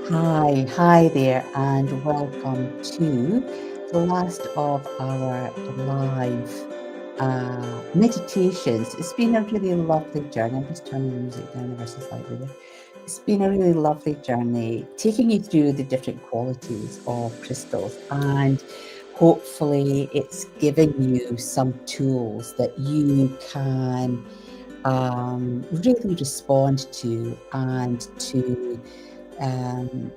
Hi there, and welcome to the last of our live meditations. It's been a really lovely journey. I'm just turning the music down ever so slightly there. It's been a really lovely journey, taking you through the different qualities of crystals, and hopefully it's giving you some tools that you can really respond to and to um,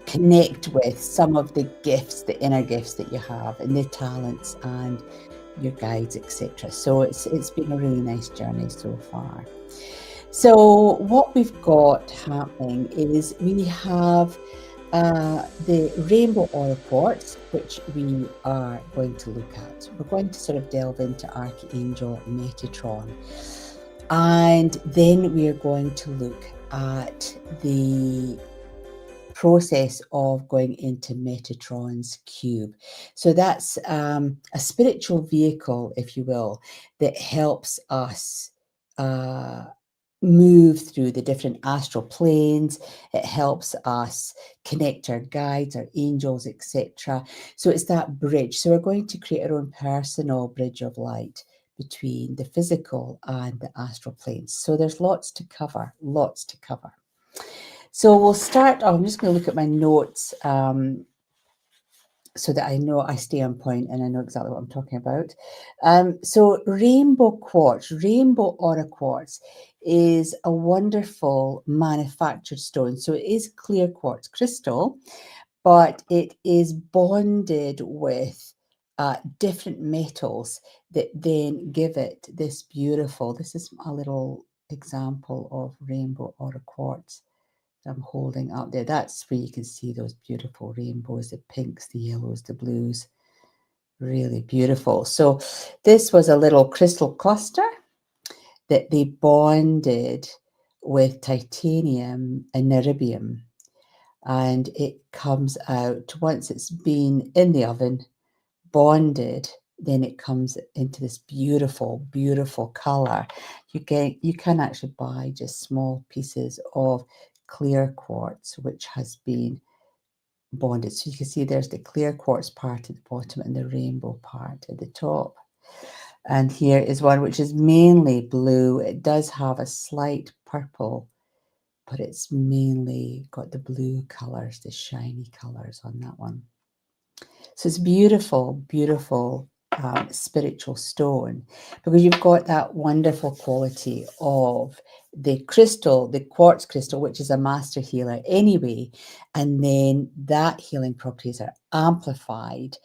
connect with some of the gifts, the inner gifts that you have, and the talents and your guides, etc. So it's been a really nice journey so far. So what we've got happening is we have the rainbow aura quartz, which we are going to look at. We're going to sort of delve into Archangel Metatron, and then we are going to look at the process of going into Metatron's cube. So that's a spiritual vehicle, if you will, that helps us move through the different astral planes. It helps us connect our guides, our angels, etc. So it's that bridge. So we're going to create our own personal bridge of light between the physical and the astral planes. So there's lots to cover, lots to cover. So we'll start. I'm just going to look at my notes so that I know I stay on point and I know exactly what I'm talking about. So rainbow quartz, rainbow aura quartz, is a wonderful manufactured stone. So it is clear quartz crystal, but it is bonded with different metals that then give it this beautiful. This is a little example of rainbow aura quartz I'm holding up there. That's where you can see those beautiful rainbows, the pinks, the yellows, the blues. Really beautiful. So this was a little crystal cluster that they bonded with titanium and niobium. And it comes out once it's been in the oven, bonded, then it comes into this beautiful, beautiful color. You can actually buy just small pieces of clear quartz, which has been bonded. So you can see there's the clear quartz part at the bottom and the rainbow part at the top. And here is one which is mainly blue. It does have a slight purple, but it's mainly got the blue colors, the shiny colors on that one. So it's beautiful, beautiful spiritual stone, because you've got that wonderful quality of the crystal, the quartz crystal, which is a master healer anyway, and then that healing properties are amplified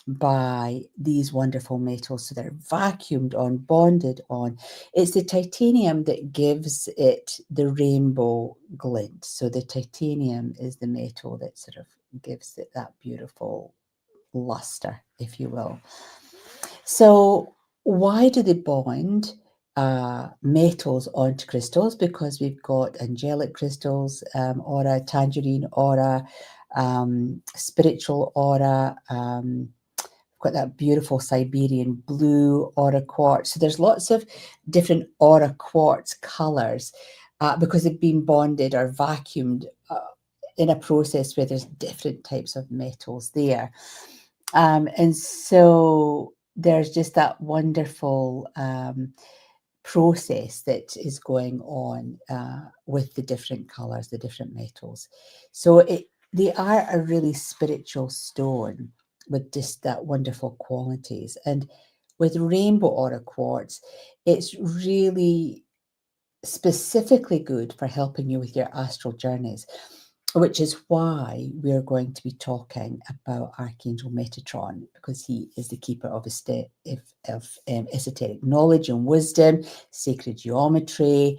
by these wonderful metals. So they're vacuumed on, bonded on. It's the titanium that gives it the rainbow glint. So the titanium is the metal that sort of gives it that beautiful luster, if you will. So why do they bond metals onto crystals? Because we've got angelic crystals, aura, tangerine aura, spiritual aura, got that beautiful Siberian blue aura quartz. So there's lots of different aura quartz colors because they've been bonded or vacuumed in a process where there's different types of metals there. And so there's just that wonderful process that is going on with the different colors, the different metals. So they are a really spiritual stone with just that wonderful qualities. And with rainbow aura quartz, it's really specifically good for helping you with your astral journeys, which is why we're going to be talking about Archangel Metatron, because he is the keeper of esoteric knowledge and wisdom, sacred geometry.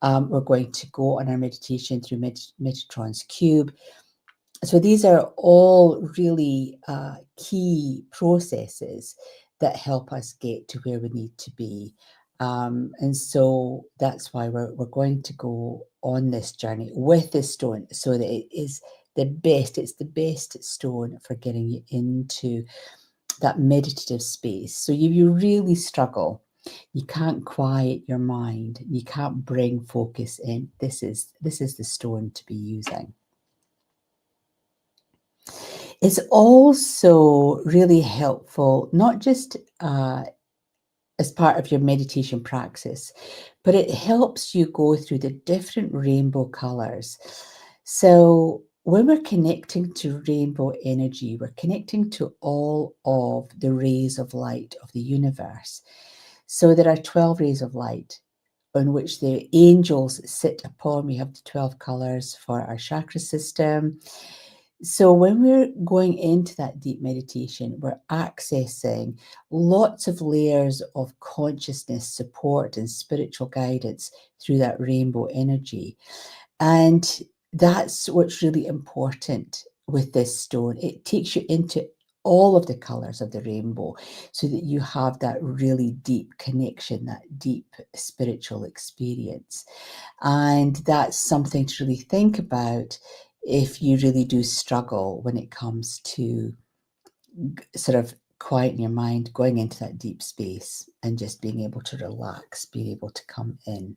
We're going to go on our meditation through Metatron's cube. So these are all really key processes that help us get to where we need to be. And so that's why we're going to go on this journey with this stone, so that it is the best. It's the best stone for getting you into that meditative space. So you really struggle. You can't quiet your mind. You can't bring focus in. This is the stone to be using. It's also really helpful, not just as part of your meditation practice, but it helps you go through the different rainbow colors. So when we're connecting to rainbow energy, we're connecting to all of the rays of light of the universe. So there are 12 rays of light on which the angels sit upon. We have the 12 colors for our chakra system. So when we're going into that deep meditation, we're accessing lots of layers of consciousness, support, and spiritual guidance through that rainbow energy. And that's what's really important with this stone. It takes you into all of the colors of the rainbow so that you have that really deep connection, that deep spiritual experience. And that's something to really think about if you really do struggle when it comes to sort of quieting your mind, going into that deep space and just being able to relax, being able to come in.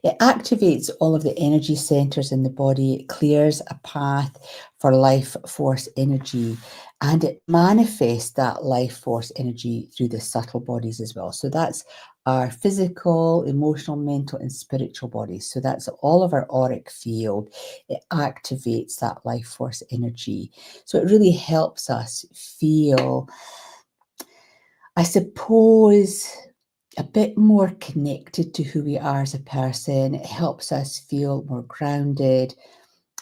It activates all of the energy centers in the body. It clears a path for life force energy, and it manifests that life force energy through the subtle bodies as well. So that's our physical, emotional, mental, and spiritual bodies. So that's all of our auric field. It activates that life force energy. So it really helps us feel, I suppose, a bit more connected to who we are as a person. It helps us feel more grounded.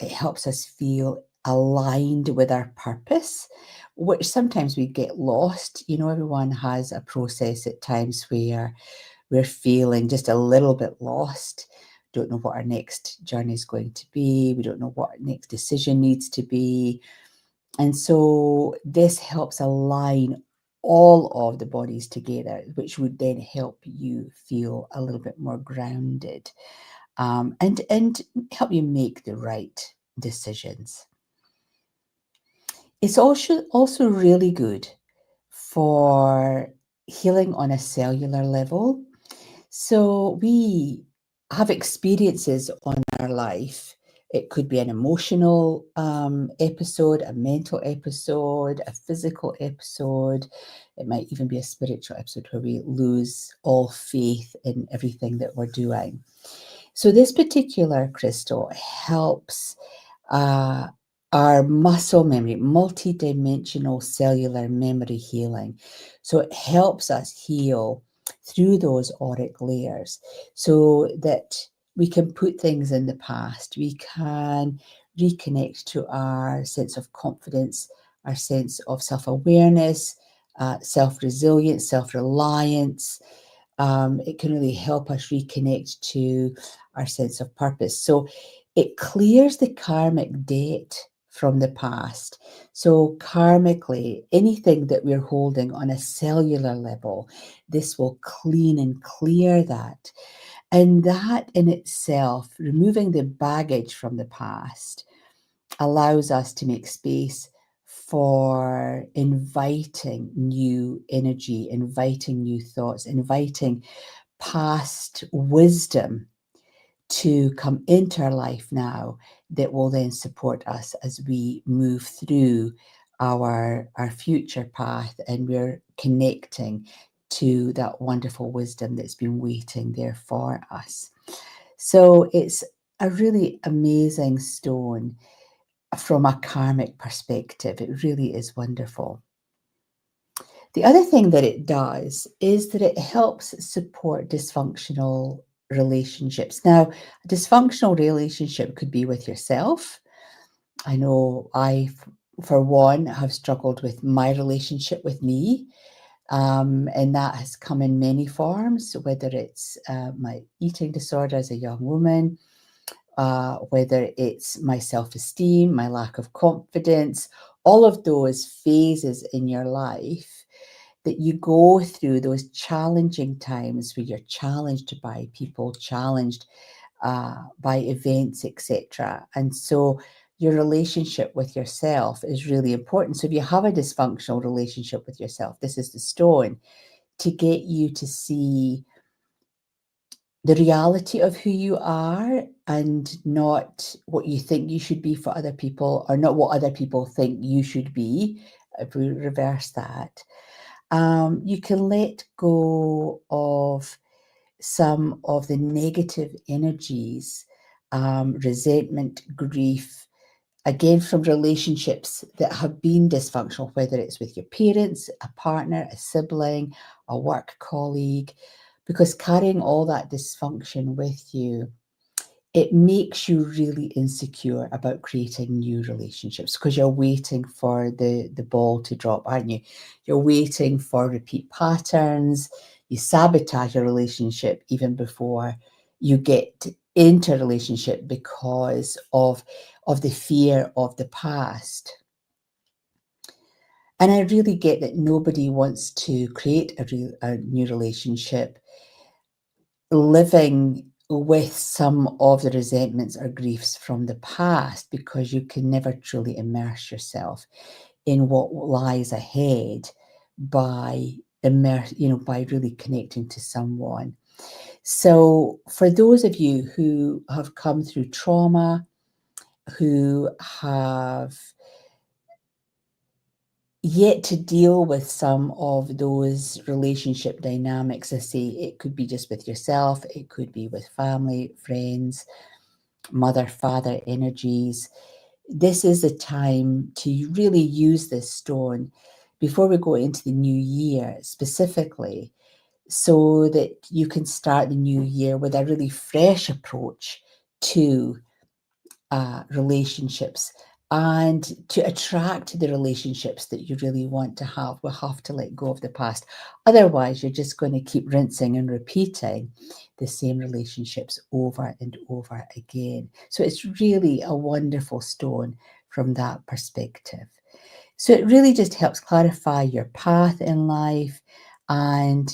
It helps us feel aligned with our purpose, which sometimes we get lost. You know, everyone has a process at times where we're feeling just a little bit lost. Don't know what our next journey is going to be. We don't know what our next decision needs to be. And so this helps align all of the bodies together, which would then help you feel a little bit more grounded, and help you make the right decisions. It's also really good for healing on a cellular level. So we have experiences on our life. It could be an emotional episode, a mental episode, a physical episode. It might even be a spiritual episode where we lose all faith in everything that we're doing. So this particular crystal helps uh, our muscle memory, multidimensional cellular memory healing. So it helps us heal through those auric layers so that we can put things in the past. We can reconnect to our sense of confidence, our sense of self-awareness, self-resilience, self-reliance. It can really help us reconnect to our sense of purpose. So it clears the karmic debt from the past. So karmically, anything that we're holding on a cellular level, this will clean and clear that. And that in itself, removing the baggage from the past, allows us to make space for inviting new energy, inviting new thoughts, inviting past wisdom to come into our life now that will then support us as we move through our future path, and we're connecting to that wonderful wisdom that's been waiting there for us. So it's a really amazing stone from a karmic perspective. It really is wonderful. The other thing that it does is that it helps support dysfunctional relationships. Now, a dysfunctional relationship could be with yourself. I know I, for one, have struggled with my relationship with me. And that has come in many forms, whether it's my eating disorder as a young woman, whether it's my self-esteem, my lack of confidence, all of those phases in your life that you go through, those challenging times where you're challenged by people, challenged by events, etc. And so your relationship with yourself is really important. So if you have a dysfunctional relationship with yourself, this is the stone to get you to see the reality of who you are and not what you think you should be for other people, or not what other people think you should be. If we reverse that, you can let go of some of the negative energies, resentment, grief, again, from relationships that have been dysfunctional, whether it's with your parents, a partner, a sibling, a work colleague, because carrying all that dysfunction with you, it makes you really insecure about creating new relationships, because you're waiting for the ball to drop, aren't you? You're waiting for repeat patterns. You sabotage a relationship even before you get into a relationship because of the fear of the past. And I really get that nobody wants to create a new relationship living with some of the resentments or griefs from the past, because you can never truly immerse yourself in what lies ahead by by really connecting to someone. So for those of you who have come through trauma, who have yet to deal with some of those relationship dynamics, I say it could be just with yourself, it could be with family, friends, mother, father energies. This is a time to really use this stone before we go into the new year specifically, so that you can start the new year with a really fresh approach to relationships. And to attract the relationships that you really want to have, we'll have to let go of the past. Otherwise, you're just going to keep rinsing and repeating the same relationships over and over again. So it's really a wonderful stone from that perspective. So it really just helps clarify your path in life. And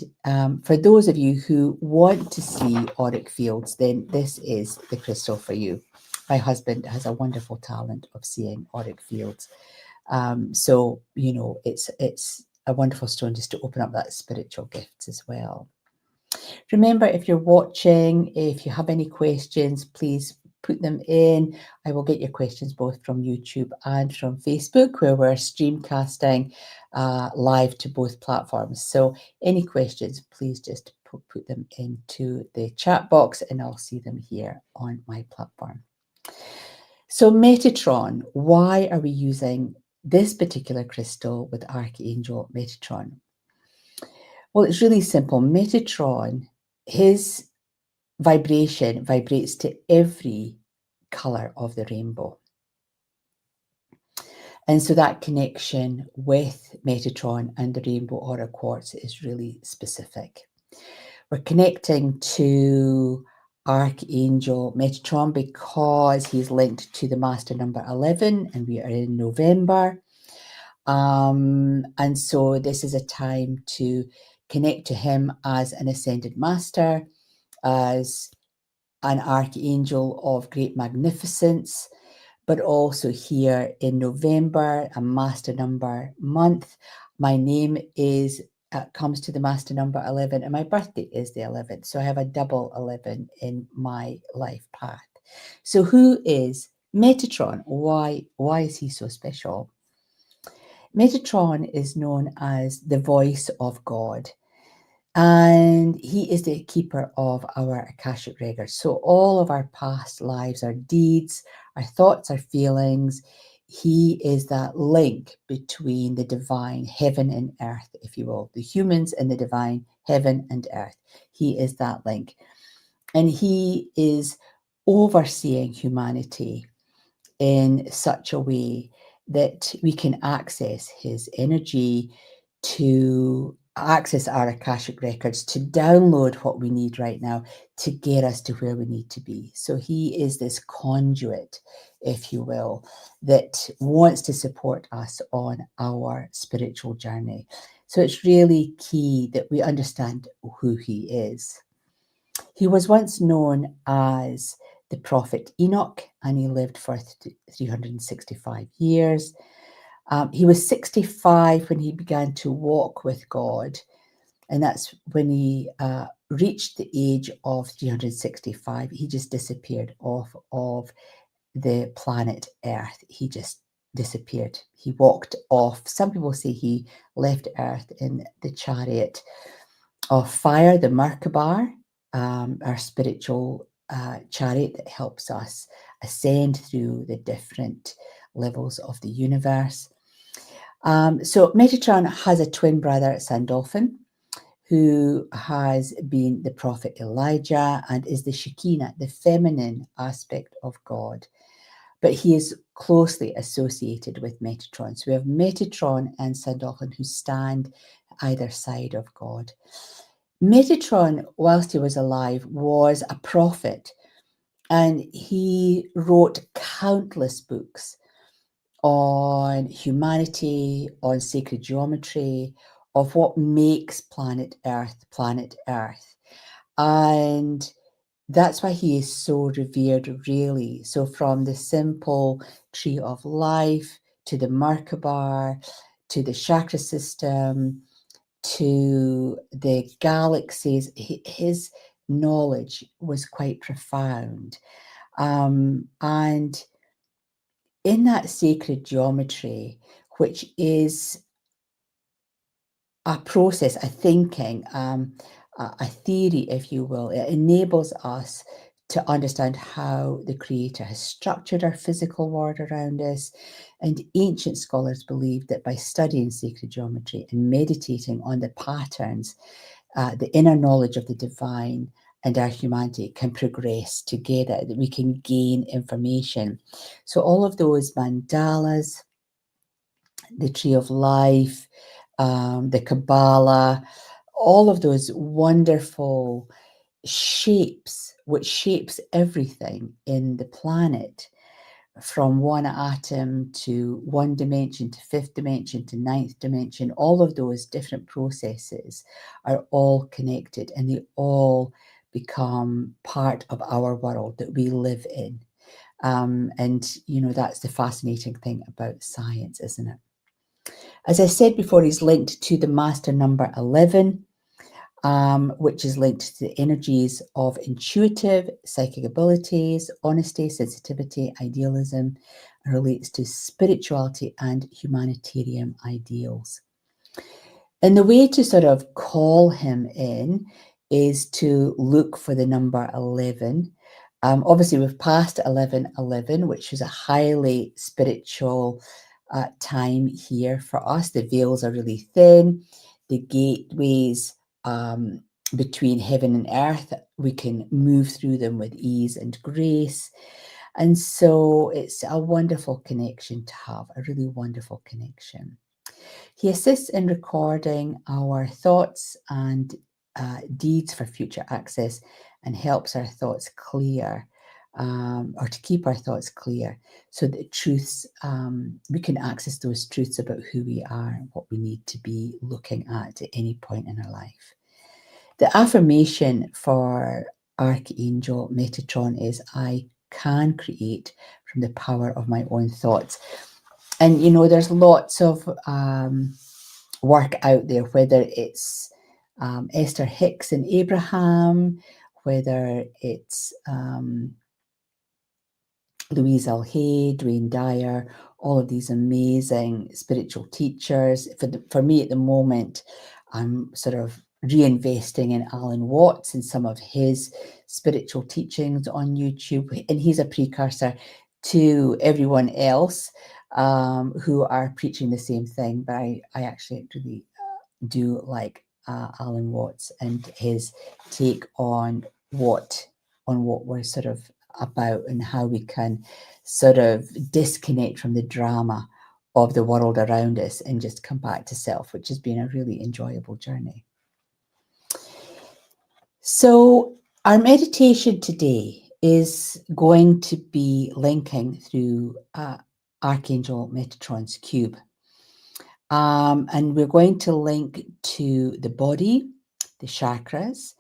for those of you who want to see auric fields, then this is the crystal for you. My husband has a wonderful talent of seeing auric fields. So, it's a wonderful stone just to open up that spiritual gifts as well. Remember, if you're watching, if you have any questions, please put them in. I will get your questions both from YouTube and from Facebook, where we're streamcasting live to both platforms. So any questions, please just put them into the chat box and I'll see them here on my platform. So Metatron, why are we using this particular crystal with Archangel Metatron? Well, it's really simple. Metatron, his vibration vibrates to every color of the rainbow. And so that connection with Metatron and the rainbow aura quartz is really specific. We're connecting to Archangel Metatron because he's linked to the master number 11, and we are in November. And so this is a time to connect to him as an ascended master, as an archangel of great magnificence, but also here in November, a master number month. My name is comes to the master number 11, and my birthday is the 11th. So I have a double 11 in my life path. So who is Metatron? Why is he so special? Metatron is known as the voice of God, and he is the keeper of our Akashic records. So all of our past lives, our deeds, our thoughts, our feelings, he is that link between the divine, heaven and earth, if you will, the humans and the divine, heaven and earth. He is that link. And he is overseeing humanity in such a way that we can access his energy, to access our Akashic records, to download what we need right now to get us to where we need to be. So he is this conduit, if you will, that wants to support us on our spiritual journey. So it's really key that we understand who he is. He was once known as the prophet Enoch, and he lived for 365 years. He was 65 when he began to walk with God, And that's when he reached the age of 365, he just disappeared off of the planet Earth. He just disappeared. He walked off. Some people say he left Earth in the chariot of fire, the Merkaba, our spiritual chariot that helps us ascend through the different levels of the universe. So Metatron has a twin brother, Sandalphon, who has been the prophet Elijah and is the Shekinah, the feminine aspect of God. But he is closely associated with Metatron. So we have Metatron and Sandalphon who stand either side of God. Metatron, whilst he was alive, was a prophet, and he wrote countless books on humanity, on sacred geometry, of what makes planet Earth. And that's why he is so revered, really. So from the simple tree of life to the Merkaba, to the chakra system, to the galaxies, his knowledge was quite profound. And in that sacred geometry, which is a process, a thinking, a theory, if you will, it enables us to understand how the Creator has structured our physical world around us. And ancient scholars believed that by studying sacred geometry and meditating on the patterns, the inner knowledge of the divine and our humanity can progress together, that we can gain information. So all of those mandalas, the tree of life, the Kabbalah, all of those wonderful shapes, which shapes everything in the planet, from one atom to one dimension to fifth dimension to ninth dimension. All of those different processes are all connected, and they all become part of our world that we live in. And, you know, that's the fascinating thing about science, isn't it? As I said before, he's linked to the master number 11, which is linked to the energies of intuitive, psychic abilities, honesty, sensitivity, idealism, and relates to spirituality and humanitarian ideals. And the way to sort of call him in is to look for the number 11. Obviously, we've passed 1111, which is a highly spiritual time here for us. The veils are really thin. The gateways between heaven and earth, we can move through them with ease and grace. And so it's a wonderful connection to have, a really wonderful connection. He assists in recording our thoughts and deeds for future access, and helps our thoughts clear, or to keep our thoughts clear, so that truths, we can access those truths about who we are and what we need to be looking at any point in our life. The affirmation for Archangel Metatron is, I can create from the power of my own thoughts. And, you know, there's lots of work out there, whether it's Esther Hicks and Abraham, whether it's Louise L. Hay, Dwayne Dyer, all of these amazing spiritual teachers. For me at the moment, I'm sort of reinvesting in Alan Watts and some of his spiritual teachings on YouTube. And he's a precursor to everyone else who are preaching the same thing. But I actually really do like Alan Watts and his take on what we're sort of about, and how we can sort of disconnect from the drama of the world around us and just come back to self, which has been a really enjoyable journey. So our meditation today is going to be linking through Archangel Metatron's cube. And we're going to link to the body, the chakras,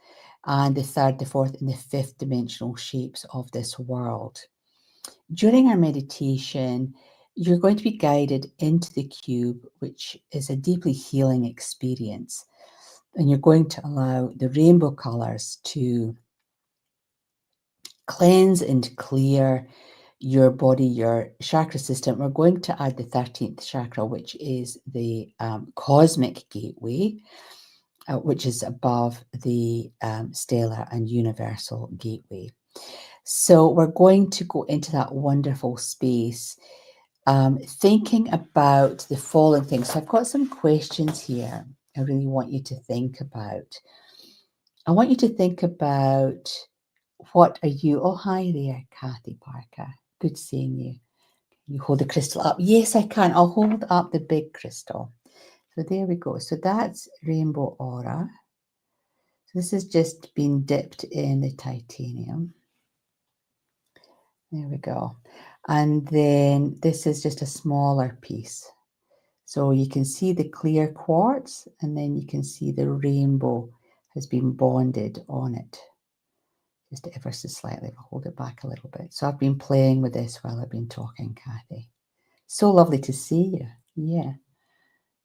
and the third, the fourth, and the fifth dimensional shapes of this world. During our meditation, you're going to be guided into the cube, which is a deeply healing experience. And you're going to allow the rainbow colours to cleanse and clear your body, your chakra system. We're going to add the 13th chakra, which is the cosmic gateway, which is above the stellar and universal gateway. So we're going to go into that wonderful space, thinking about the following things. So I've got some questions here I really want you to think about. I want you to think about, what are you? Oh, hi there, Kathy Parker. Good seeing you. You hold the crystal up. Yes, I can. I'll hold up the big crystal. So there we go. So that's rainbow aura. So this has just been dipped in the titanium. There we go. And then this is just a smaller piece. So you can see the clear quartz, and then you can see the rainbow has been bonded on it. Just ever so slightly. I'll hold it back a little bit. So I've been playing with this while I've been talking, Kathy. So lovely to see you. Yeah.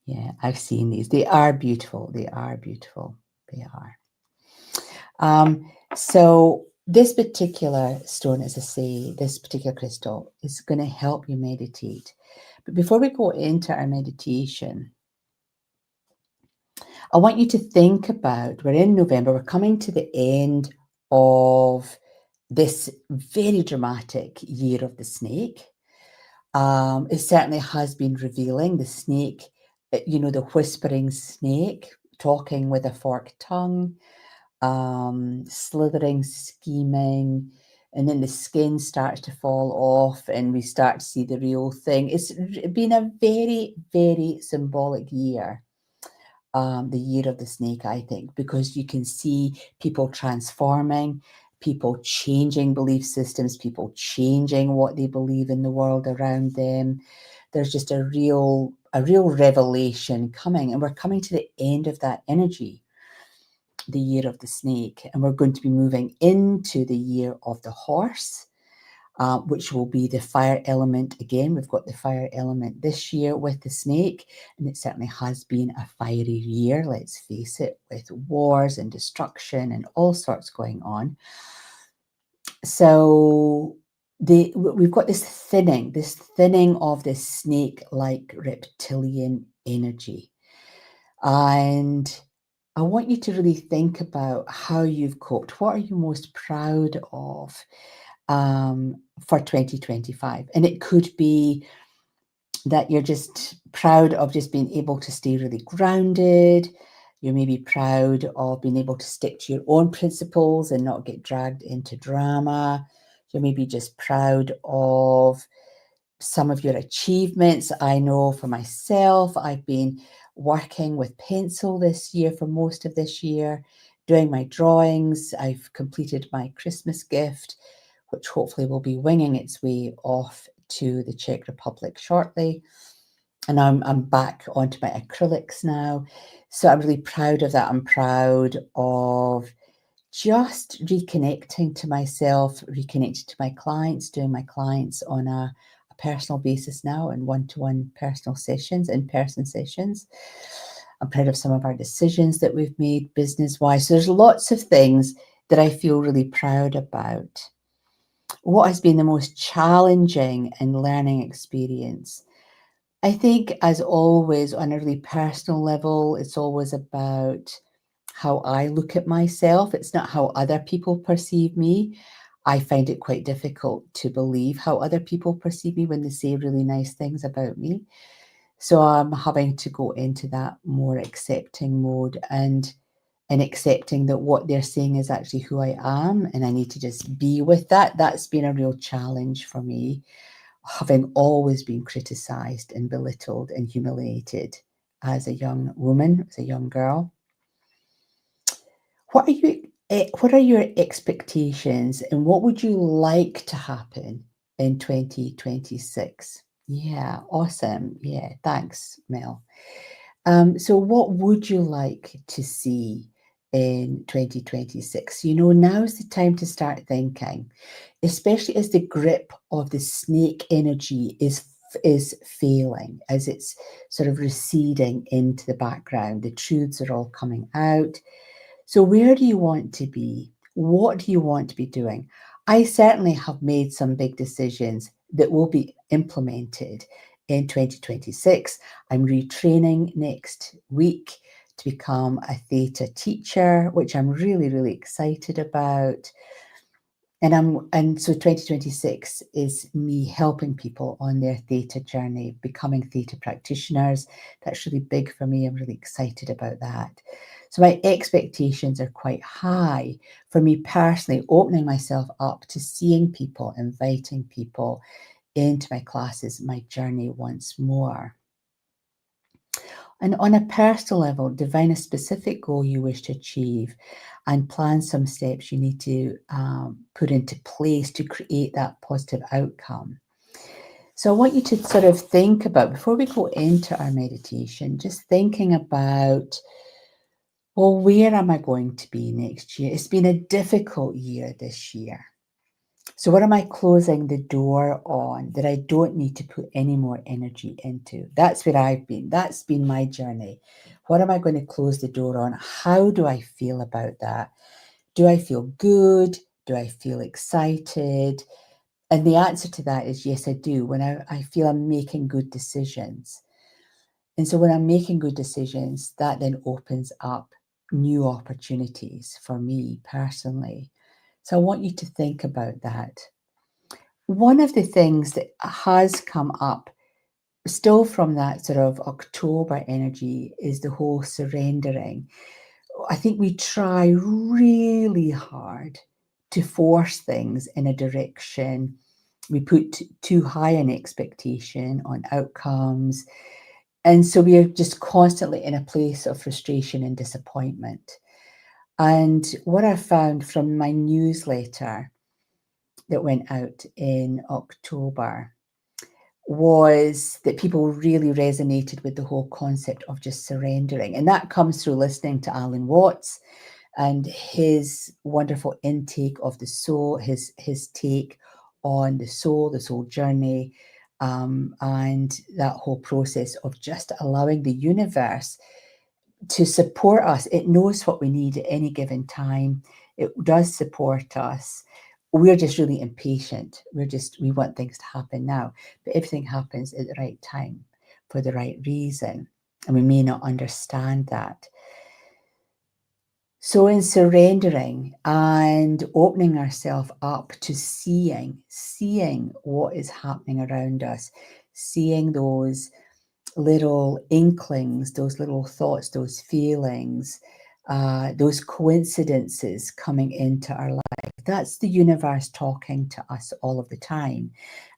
Yeah, I've seen these. They are beautiful. They are beautiful. They are. So this particular stone, as I say, this particular crystal is going to help you meditate. But before we go into our meditation, I want you to think about, we're in November, we're coming to the end of this very dramatic year of the snake. It certainly has been revealing. The snake, the whispering snake, talking with a forked tongue, slithering, scheming, and then the skin starts to fall off and we start to see the real thing. It's been a very, very symbolic year. The year of the snake, I think, because you can see people transforming, people changing belief systems, people changing what they believe in the world around them. There's just a real revelation coming, and we're coming to the end of that energy, the year of the snake, and we're going to be moving into the year of the horse. Which will be the fire element again. We've got the fire element this year with the snake, and it certainly has been a fiery year, let's face it, with wars and destruction and all sorts going on. So we've got this thinning of this snake-like reptilian energy. And I want you to really think about how you've coped. What are you most proud of? For 2025. And it could be that you're just proud of just being able to stay really grounded. You're maybe proud of being able to stick to your own principles and not get dragged into drama. You're maybe just proud of some of your achievements. I know for myself, I've been working with pencil this year for most of this year, doing my drawings. I've completed my Christmas gift, which hopefully will be winging its way off to the Czech Republic shortly. And I'm back onto my acrylics now. So I'm really proud of that. I'm proud of just reconnecting to myself, reconnecting to my clients, doing my clients on a personal basis now, and one-to-one personal sessions, in-person sessions. I'm proud of some of our decisions that we've made business-wise. So there's lots of things that I feel really proud about. What has been the most challenging and learning experience? I think, as always, on a really personal level, it's always about how I look at myself. It's not how other people perceive me. I find it quite difficult to believe how other people perceive me when they say really nice things about me. So I'm having to go into that more accepting mode and accepting that what they're saying is actually who I am, and I need to just be with that. That's been a real challenge for me, having always been criticized and belittled and humiliated as a young woman, as a young girl. What are your expectations, and what would you like to happen in 2026? Yeah, awesome. Yeah, thanks, Mel. So what would you like to see in 2026? Now's the time to start thinking, especially as the grip of the snake energy is is failing, as it's sort of receding into the background. The truths are all coming out. So where do you want to be? What do you want to be doing? I certainly have made some big decisions that will be implemented in 2026. I'm retraining next week to become a theta teacher, which I'm really, really excited about. And so 2026 is me helping people on their theta journey, becoming theta practitioners. That's really big for me. I'm really excited about that. So my expectations are quite high for me personally, opening myself up to seeing people, inviting people into my classes, my journey once more. And on a personal level, define a specific goal you wish to achieve and plan some steps you need to put into place to create that positive outcome. So I want you to sort of think about, before we go into our meditation, just thinking about, well, where am I going to be next year? It's been a difficult year this year. So what am I closing the door on that I don't need to put any more energy into? That's where I've been. That's been my journey. What am I going to close the door on? How do I feel about that? Do I feel good? Do I feel excited? And the answer to that is yes, I do. When I feel I'm making good decisions. And so when I'm making good decisions, that then opens up new opportunities for me personally. So I want you to think about that. One of the things that has come up still from that sort of October energy is the whole surrendering. I think we try really hard to force things in a direction. We put too high an expectation on outcomes. And so we are just constantly in a place of frustration and disappointment. And what I found from my newsletter that went out in October was that people really resonated with the whole concept of just surrendering. And that comes through listening to Aure Quartz and his wonderful intake of the soul, his take on the soul journey, and that whole process of just allowing the universe to support us. It knows what we need at any given time. It does support us. We're just really impatient. We want things to happen now, but everything happens at the right time for the right reason. And we may not understand that. So in surrendering and opening ourselves up to seeing what is happening around us, seeing those little inklings, those little thoughts, those feelings, those coincidences coming into our life. That's the universe talking to us all of the time.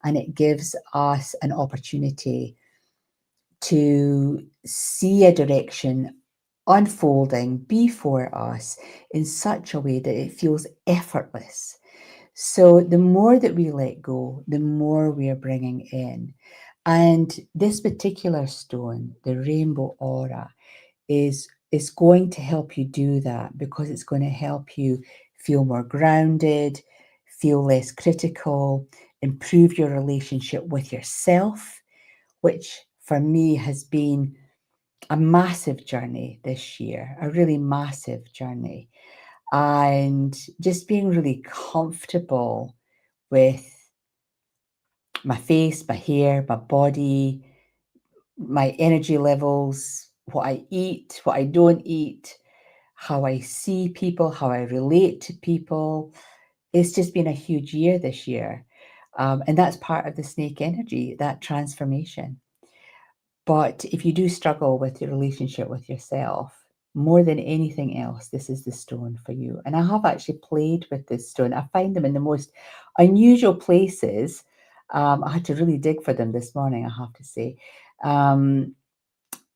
And it gives us an opportunity to see a direction unfolding before us in such a way that it feels effortless. So the more that we let go, the more we are bringing in. And this particular stone, the rainbow aura, is going to help you do that, because it's going to help you feel more grounded, feel less critical, improve your relationship with yourself, which for me has been a massive journey this year, a really massive journey. And just being really comfortable with my face, my hair, my body, my energy levels, what I eat, what I don't eat, how I see people, how I relate to people. It's just been a huge year this year. And that's part of the snake energy, that transformation. But if you do struggle with your relationship with yourself, more than anything else, this is the stone for you. And I have actually played with this stone. I find them in the most unusual places. I had to really dig for them this morning, I have to say. And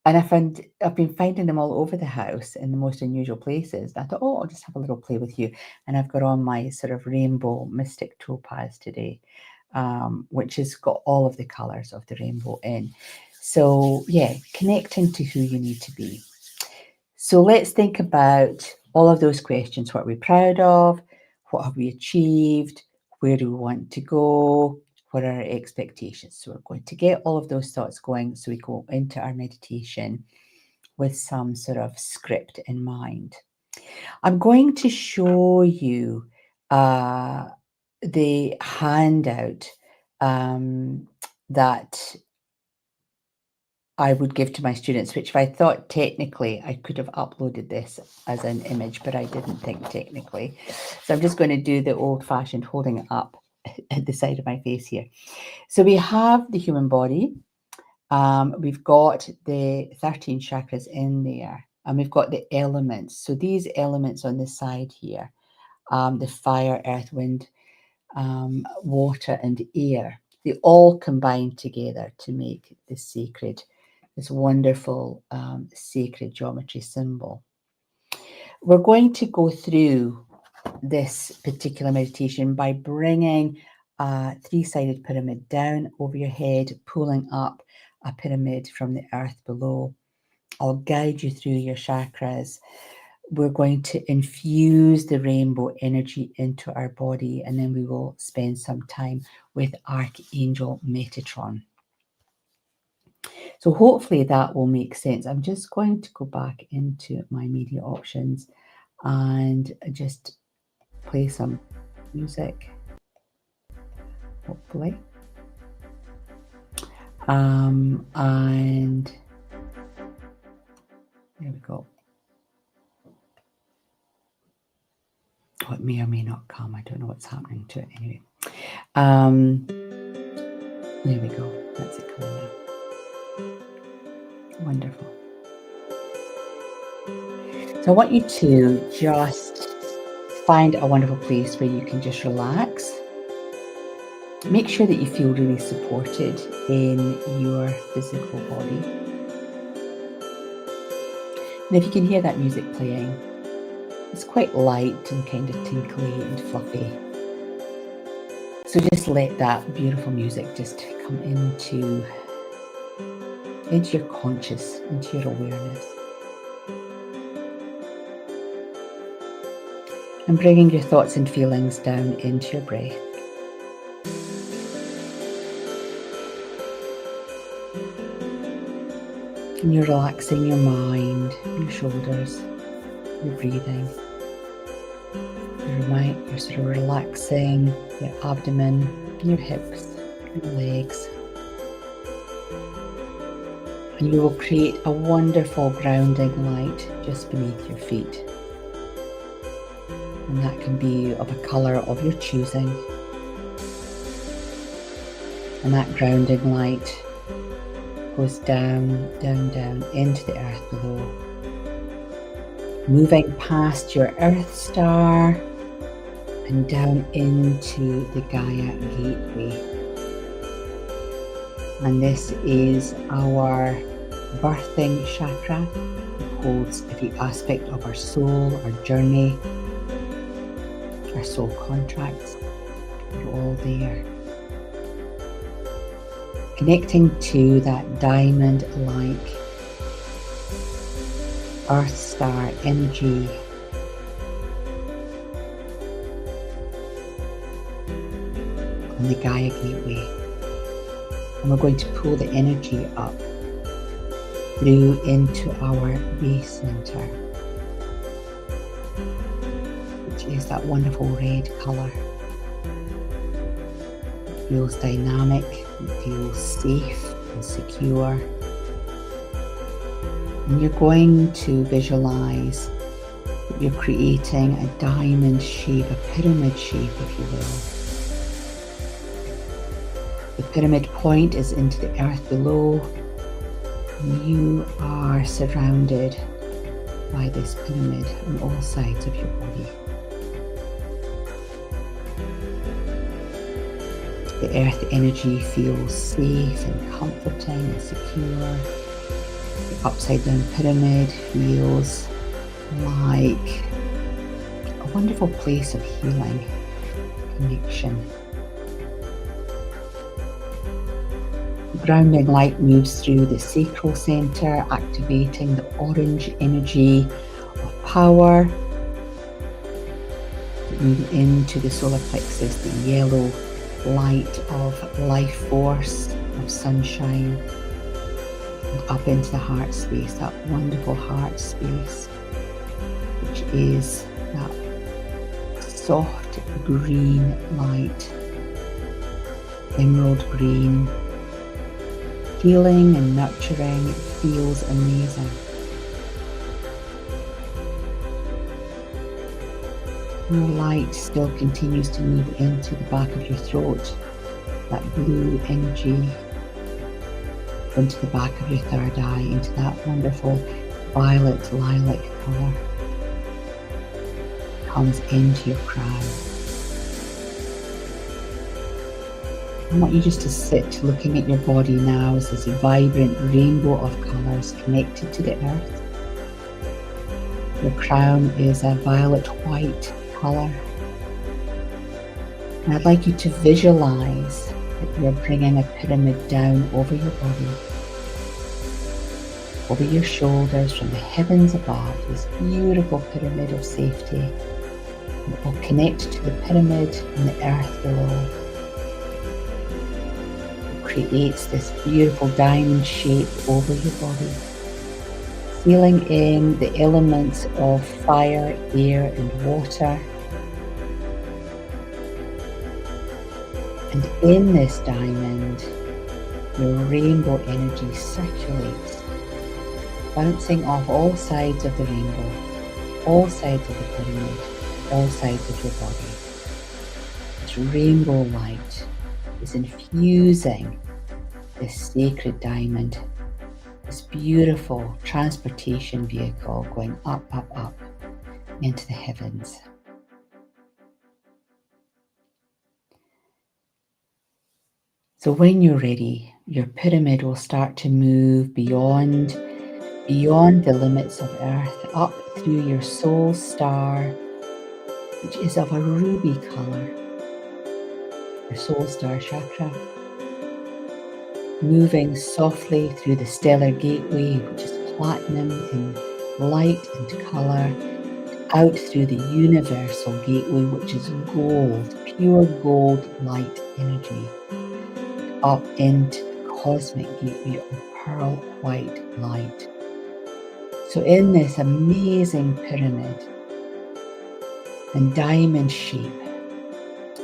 I've been finding them all over the house in the most unusual places. I thought, oh, I'll just have a little play with you. And I've got on my sort of rainbow mystic topaz today, which has got all of the colors of the rainbow in. So yeah, connecting to who you need to be. So let's think about all of those questions. What are we proud of? What have we achieved? Where do we want to go? What are our expectations? So we're going to get all of those thoughts going so we go into our meditation with some sort of script in mind. I'm going to show you the handout that I would give to my students, which if I thought technically I could have uploaded this as an image, but I didn't think technically. So I'm just going to do the old-fashioned holding it up at the side of my face here. So we have the human body. We've got the 13 chakras in there, and we've got the elements. So these elements on the side here, the fire, earth, wind, water, and air, they all combine together to make this wonderful sacred geometry symbol. We're going to go through this particular meditation by bringing a three-sided pyramid down over your head, pulling up a pyramid from the earth below. I'll guide you through your chakras. We're going to infuse the rainbow energy into our body, and then we will spend some time with Archangel Metatron. So hopefully that will make sense. I'm just going to go back into my media options and just play some music, hopefully. And there we go. Oh, it may or may not come. I don't know what's happening to it anyway. There we go. That's it coming now. Wonderful. So I want you to just find a wonderful place where you can just relax. Make sure that you feel really supported in your physical body. And if you can hear that music playing, it's quite light and kind of tinkly and fluffy. So just let that beautiful music just come into your conscious, into your awareness. And bringing your thoughts and feelings down into your breath. And you're relaxing your mind, your shoulders, your breathing. You're sort of relaxing your abdomen, your hips, your legs. And you will create a wonderful grounding light just beneath your feet. And that can be of a colour of your choosing. And that grounding light goes down, down, down into the earth below. Moving past your earth star and down into the Gaia gateway. And this is our birthing chakra. It holds every aspect of our soul, our journey, our soul contracts. They're all there. Connecting to that diamond-like earth star energy. On the Gaia gateway. And we're going to pull the energy up through into our base center, which is that wonderful red colour. It feels dynamic, it feels safe and secure. And you're going to visualize that you're creating a diamond shape, a pyramid shape, if you will. The pyramid point is into the earth below, and you are surrounded by this pyramid on all sides of your body. The earth energy feels safe and comforting and secure. The upside down pyramid feels like a wonderful place of healing, connection. The grounding light moves through the sacral center, activating the orange energy of power. Moving into the solar plexus, the yellow light of life force, of sunshine, and up into the heart space, that wonderful heart space, which is that soft green light, emerald green, healing and nurturing. It feels amazing. Your light still continues to move into the back of your throat, that blue energy, into the back of your third eye, into that wonderful violet lilac colour, comes into your crown. I want you just to sit looking at your body now as this vibrant rainbow of colours connected to the earth. Your crown is a violet white colour. And I'd like you to visualise that you're bringing a pyramid down over your body, over your shoulders, from the heavens above, this beautiful pyramid of safety. And it will connect to the pyramid and the earth below. It creates this beautiful diamond shape over your body, sealing in the elements of fire, air, and water. And in this diamond, your rainbow energy circulates, bouncing off all sides of the rainbow, all sides of the pyramid, all sides of your body. This rainbow light is infusing this sacred diamond, this beautiful transportation vehicle going up, up, up into the heavens. So when you're ready, your pyramid will start to move beyond the limits of Earth, up through your soul star, which is of a ruby colour, your soul star chakra, moving softly through the stellar gateway, which is platinum in light and colour, out through the universal gateway, which is gold, pure gold light energy, up into the cosmic gateway of pearl white light. So in this amazing pyramid and diamond shape,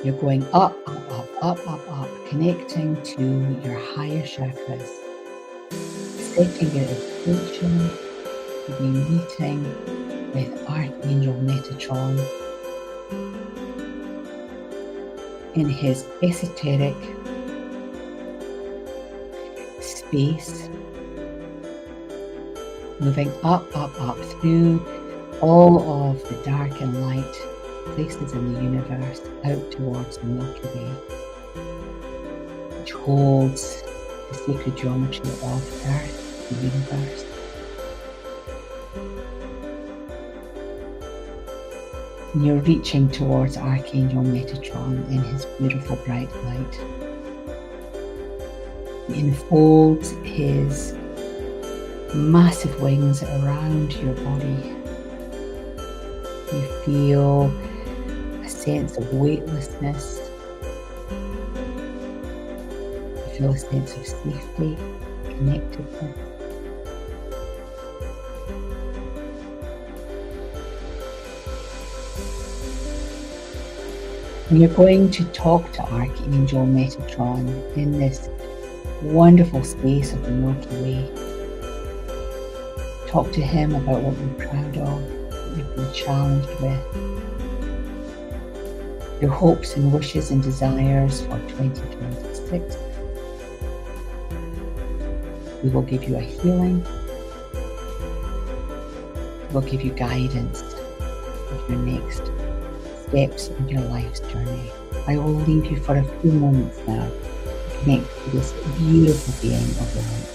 you're going up, up, up, up, up, up, connecting to your higher chakras, setting your intention to be meeting with Archangel Metatron in his esoteric space, moving up, up, up through all of the dark and light places in the universe, out towards the Milky Way, which holds the sacred geometry of Earth, the universe. And you're reaching towards Archangel Metatron in his beautiful bright light. He enfolds his massive wings around your body. You feel a sense of weightlessness. You feel a sense of safety, connectedness. And you're going to talk to Archangel Metatron in this wonderful space of the Milky Way. Talk to him about what you're proud of, what you've been challenged with, your hopes and wishes and desires for 2026. We will give you a healing. We will give you guidance of your next steps in your life's journey. I will leave you for a few moments now to connect to this beautiful being of the light.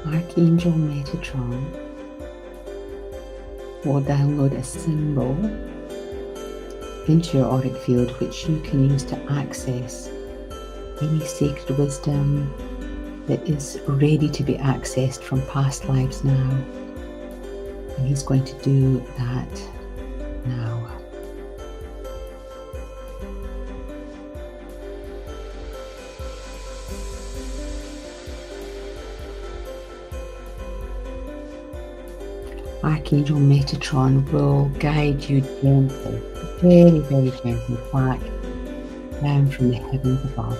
Archangel Metatron will download a symbol into your auric field which you can use to access any sacred wisdom that is ready to be accessed from past lives now. And he's going to do that now. Archangel Metatron will guide you gently, very, very gently back down from the heavens above.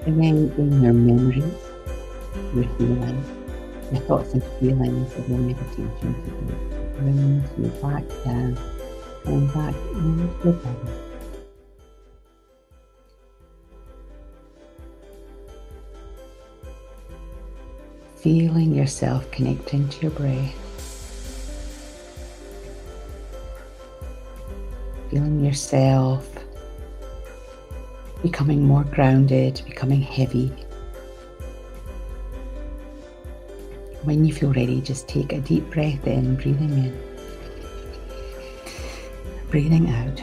Bringing in your memories, your feelings, your thoughts and feelings of your meditation today. Brings you back down and back into your body. Feeling yourself connecting to your breath. Feeling yourself becoming more grounded, becoming heavy. When you feel ready, just take a deep breath in, breathing in, breathing out.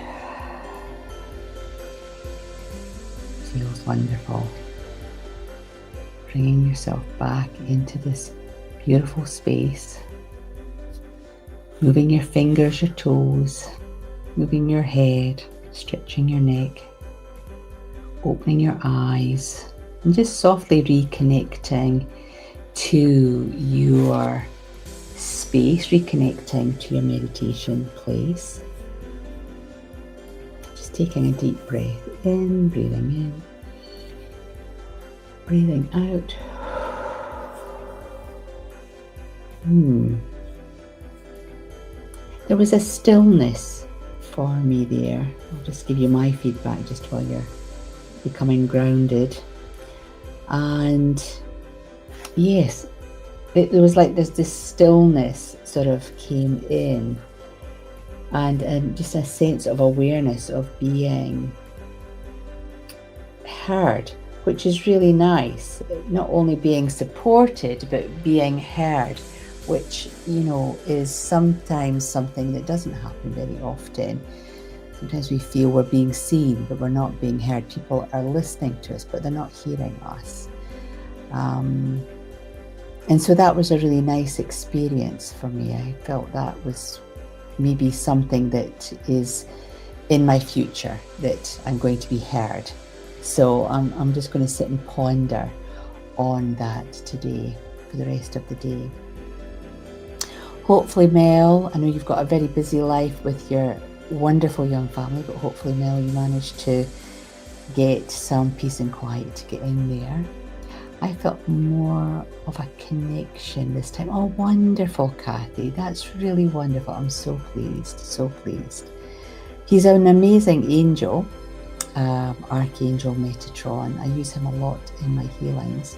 Feels wonderful. Bringing yourself back into this beautiful space. Moving your fingers, your toes, moving your head, stretching your neck, opening your eyes, and just softly reconnecting to your space, reconnecting to your meditation place. Just taking a deep breath in, breathing out. There was a stillness for me there. I'll just give you my feedback just while you're becoming grounded. And yes, there was like this stillness sort of came in, and just a sense of awareness of being heard, which is really nice. Not only being supported, but being heard, which, you know, is sometimes something that doesn't happen very often. Sometimes we feel we're being seen, but we're not being heard. People are listening to us, but they're not hearing us. And so that was a really nice experience for me. I felt that was maybe something that is in my future, that I'm going to be heard. So I'm just going to sit and ponder on that today for the rest of the day. Hopefully, Mel, I know you've got a very busy life with your wonderful young family, but hopefully, Mel, you managed to get some peace and quiet to get in there. I felt more of a connection this time. Oh, wonderful, Kathy. That's really wonderful. I'm so pleased, so pleased. He's an amazing angel, Archangel Metatron. I use him a lot in my healings.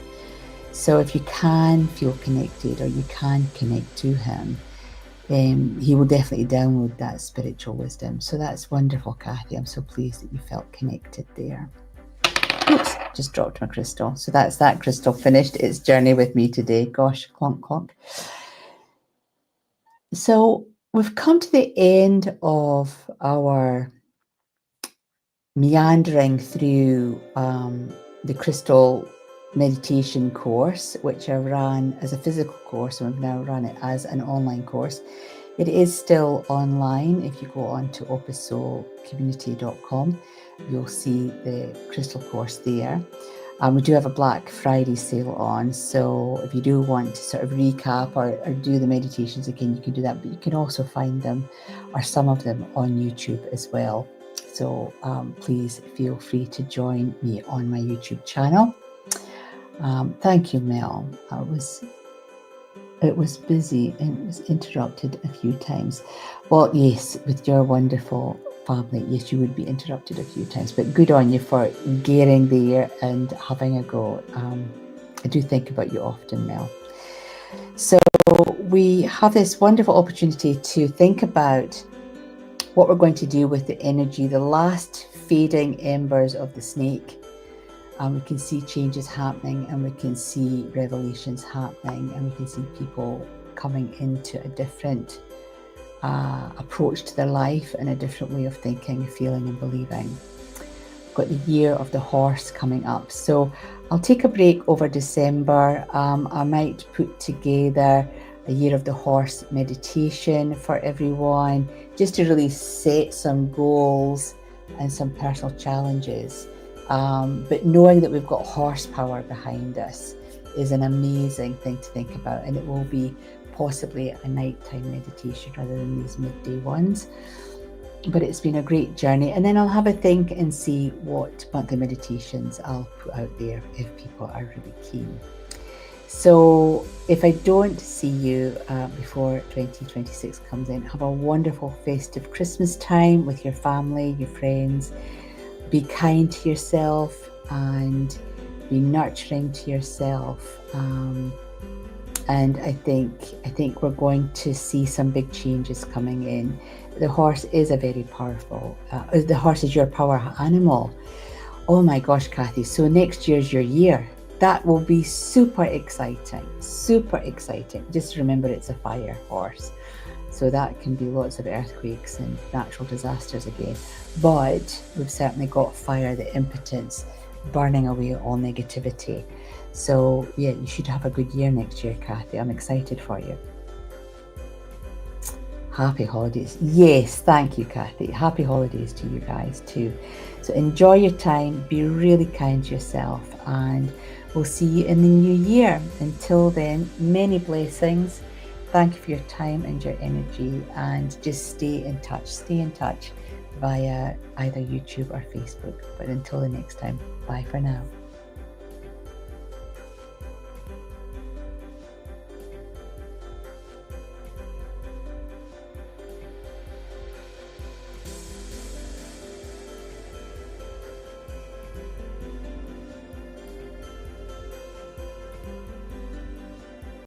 So if you can feel connected or you can connect to him, he will definitely download that spiritual wisdom. So that's wonderful, Kathy. I'm so pleased that you felt connected there. Oops, just dropped my crystal. So that's that crystal finished its journey with me today. Gosh, clonk, clonk. So we've come to the end of our meandering through the crystal meditation course, which I ran as a physical course, and we've now run it as an online course. It is still online. If you go on to opussoulcommunity.com, you'll see the crystal course there. We do have a Black Friday sale on, so if you do want to sort of recap or do the meditations again, you can do that, but you can also find them, or some of them, on YouTube as well. So please feel free to join me on my YouTube channel. Thank you, Mel. It was busy and it was interrupted a few times. Well, yes, with your wonderful family, yes, you would be interrupted a few times, but good on you for getting there and having a go. I do think about you often, Mel. So we have this wonderful opportunity to think about what we're going to do with the energy, the last fading embers of the snake. We can see changes happening, and we can see revelations happening, and we can see people coming into a different approach to their life and a different way of thinking, feeling and believing. We've got the year of the horse coming up. So I'll take a break over December. I might put together a year of the horse meditation for everyone, just to really set some goals and some personal challenges. But knowing that we've got horsepower behind us is an amazing thing to think about, and it will be possibly a nighttime meditation rather than these midday ones. But it's been a great journey, and then I'll have a think and see what monthly meditations I'll put out there if people are really keen. So if I don't see you before 2026 comes in, have a wonderful festive Christmas time with your family, your friends. Be kind to yourself and be nurturing to yourself. And I think we're going to see some big changes coming in. The horse is a very powerful, the horse is your power animal. Oh my gosh, Kathy. So next year's your year. That will be super exciting, super exciting. Just remember it's a fire horse. So that can be lots of earthquakes and natural disasters again. But we've certainly got fire, the impotence, burning away all negativity. So yeah, you should have a good year next year, Kathy. I'm excited for you. Happy holidays. Yes, thank you, Kathy. Happy holidays to you guys too. So enjoy your time, be really kind to yourself, and we'll see you in the new year. Until then, many blessings. Thank you for your time and your energy, and just stay in touch. Stay in touch via either YouTube or Facebook. But until the next time, bye for now.